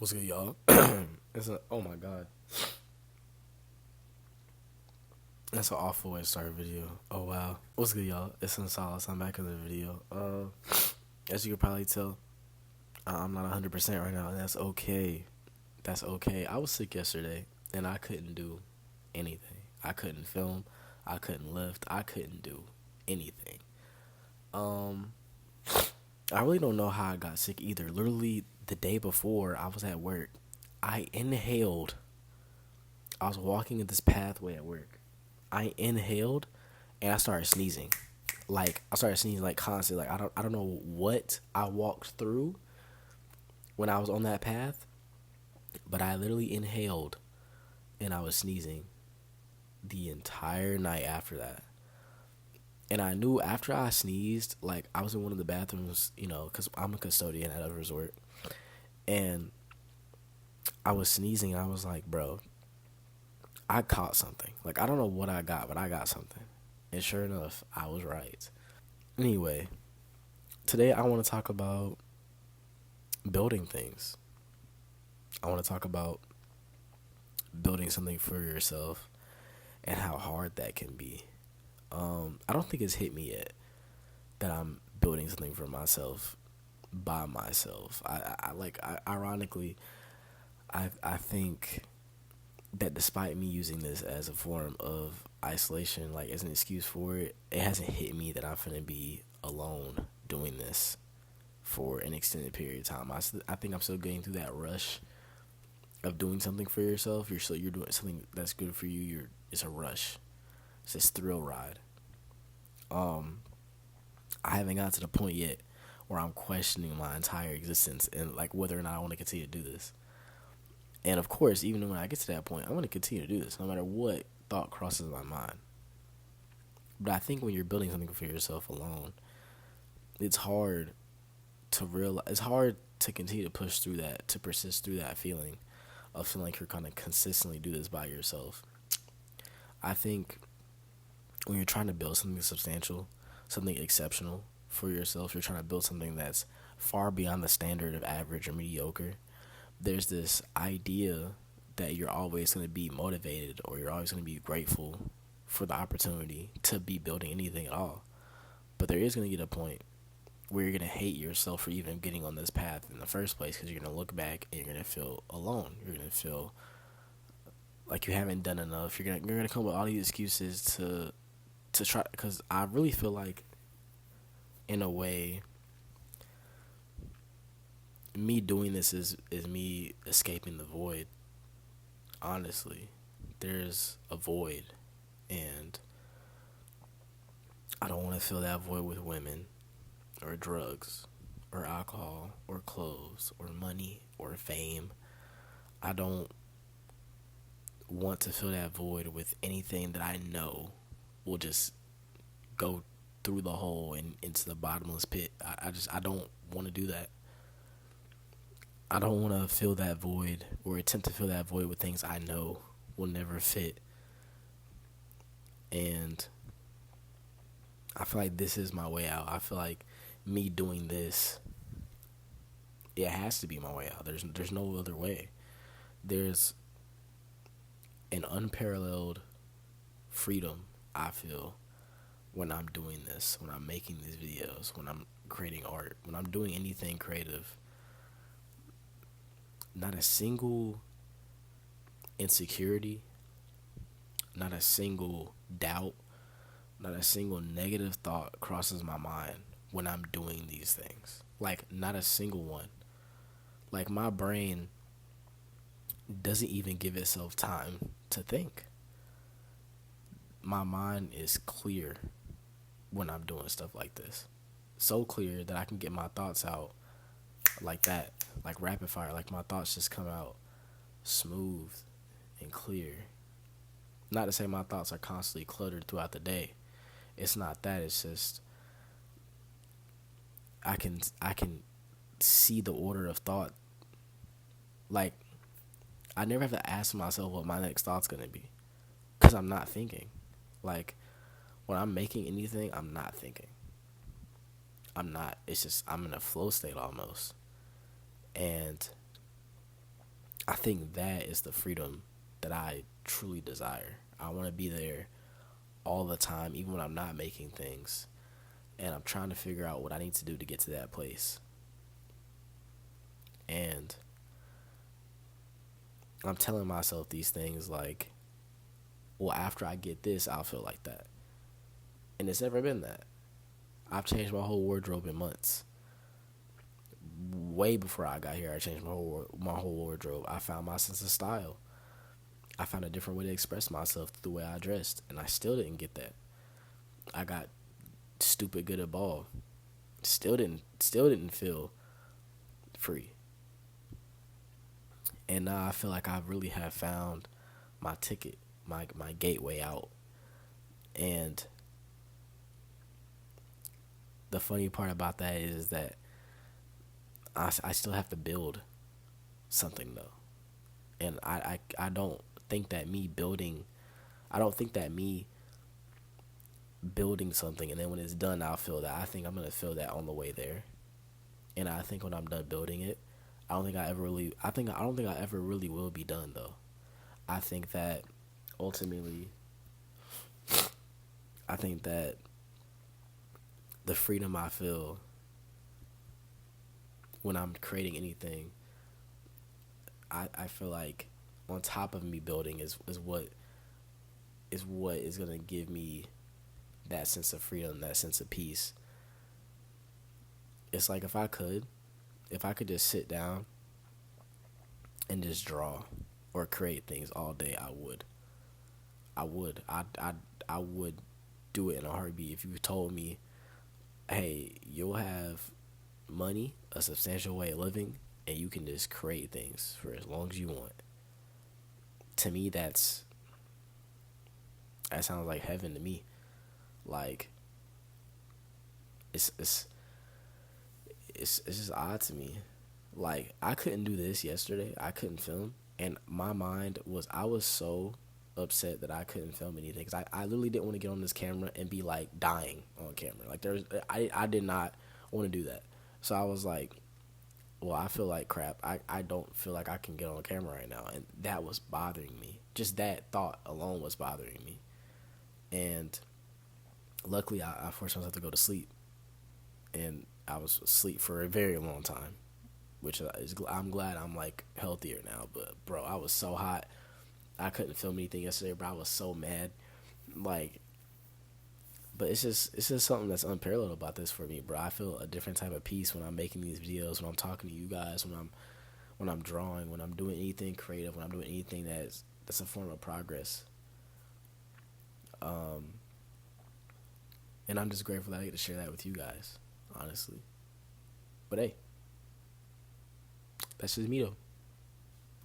What's good, y'all? Oh my god, that's an awful way to start a video. Oh wow, what's good, y'all? It's Solace. I'm back in the video. As you can probably tell, I'm not 100% right now, and that's okay. That's okay. I was sick yesterday, and I couldn't do anything. I couldn't film. I couldn't lift. I couldn't do anything. Um, I really don't know how I got sick either. Literally, the day before I was at work, I inhaled. I was walking in this pathway at work. I inhaled and I started sneezing. Like I started sneezing like constantly. Like I don't know what I walked through when I was on that path, but I literally inhaled and I was sneezing the entire night after that. And I knew after I sneezed, like I was in one of the bathrooms, because I'm a custodian at a resort, and I was sneezing. And I was like, bro, I caught something. Like I don't know what I got, but I got something. And sure enough, I was right. Anyway, today I want to talk about building things. I want to talk about building something for yourself and how hard that can be. I don't think it's hit me yet that I'm building something for myself by myself. Ironically, I think that despite me using this as a form of isolation, like as an excuse for it, it hasn't hit me that I'm finna be alone doing this for an extended period of time. I think I'm still getting through that rush of doing something for yourself. You're doing something that's good for you. It's a rush. It's this thrill ride. Um, I haven't got to the point yet where I'm questioning my entire existence and like whether or not I want to continue to do this. And of course, even when I get to that point, I'm going to continue to do this no matter what thought crosses my mind. But I think when you're building something for yourself alone, it's hard to realize. It's hard to continue to push through that, to persist through that feeling of feeling like you're kind of consistently do this by yourself. I think when you're trying to build something substantial, something exceptional for yourself, you're trying to build something that's far beyond the standard of average or mediocre. There's this idea that you're always going to be motivated or you're always going to be grateful for the opportunity to be building anything at all. But there is going to get a point where you're going to hate yourself for even getting on this path in the first place because you're going to look back and you're going to feel alone. You're going to feel like you haven't done enough. You're gonna come with all these excuses to try, because I really feel like in a way me doing this is me escaping the void. Honestly, there's a void, and I don't want to fill that void with women or drugs or alcohol or clothes or money or fame. I don't want to fill that void with anything that I know will just go through the hole and into the bottomless pit. I don't want to do that. I don't want to fill that void or attempt to fill that void with things I know will never fit. And I feel like this is my way out. I feel like me doing this, it has to be my way out. There's no other way. There's an unparalleled freedom I feel when I'm doing this, when I'm making these videos, when I'm creating art, when I'm doing anything creative. Not a single insecurity, not a single doubt, not a single negative thought crosses my mind when I'm doing these things. Like, not a single one. Like, my brain doesn't even give itself time to think. My mind is clear when I'm doing stuff like this. So clear that I can get my thoughts out like that, like rapid fire. Like, my thoughts just come out smooth and clear. Not to say my thoughts are constantly cluttered throughout the day. It's not that. It's just I can see the order of thought. Like, I never have to ask myself what my next thought's gonna be, because I'm not thinking. Like, when I'm making anything, I'm not thinking. I'm not. It's just I'm in a flow state almost, and I think that is the freedom that I truly desire. I want to be there all the time, even when I'm not making things. And I'm trying to figure out what I need to do to get to that place. And I'm telling myself these things like, well, after I get this, I'll feel like that. And it's never been that. I've changed my whole wardrobe in months. Way before I got here, I changed my whole wardrobe. I found my sense of style. I found a different way to express myself through the way I dressed, and I still didn't get that. I got stupid good at ball. Still didn't feel free. And now I feel like I really have found my ticket, my gateway out. And the funny part about that is that I still have to build something though. And I don't think that me building I don't think that me building something and then when it's done I'll feel that. I think I'm gonna feel that on the way there. And I think when I'm done building it, I don't think I ever really will be done though. I think that ultimately I think that the freedom I feel when I'm creating anything, I feel like on top of me building is what is gonna give me that sense of freedom, that sense of peace. It's like if I could just sit down and just draw or create things all day, I would. I would. I would do it in a heartbeat. If you told me, hey, you'll have money, a substantial way of living, and you can just create things for as long as you want. To me, that sounds like heaven to me. Like it's it's it's just odd to me. Like I couldn't do this yesterday. I couldn't film, and I was so upset that I couldn't film anything because I literally didn't want to get on this camera and be like dying on camera. Like I did not want to do that. So I was like, well, I feel like crap. I don't feel like I can get on camera right now, and that was bothering me. Just that thought alone was bothering me, and luckily I forced myself to go to sleep, and I was asleep for a very long time, which is I'm glad I'm like healthier now. But bro, I was so hot. I couldn't film anything yesterday, bro. I was so mad. Like, but it's just something that's unparalleled about this for me, bro. I feel a different type of peace when I'm making these videos, when I'm talking to you guys, when I'm drawing, when I'm doing anything creative, when I'm doing anything that's a form of progress. Um, and I'm just grateful that I get to share that with you guys, honestly. But hey, that's just me though.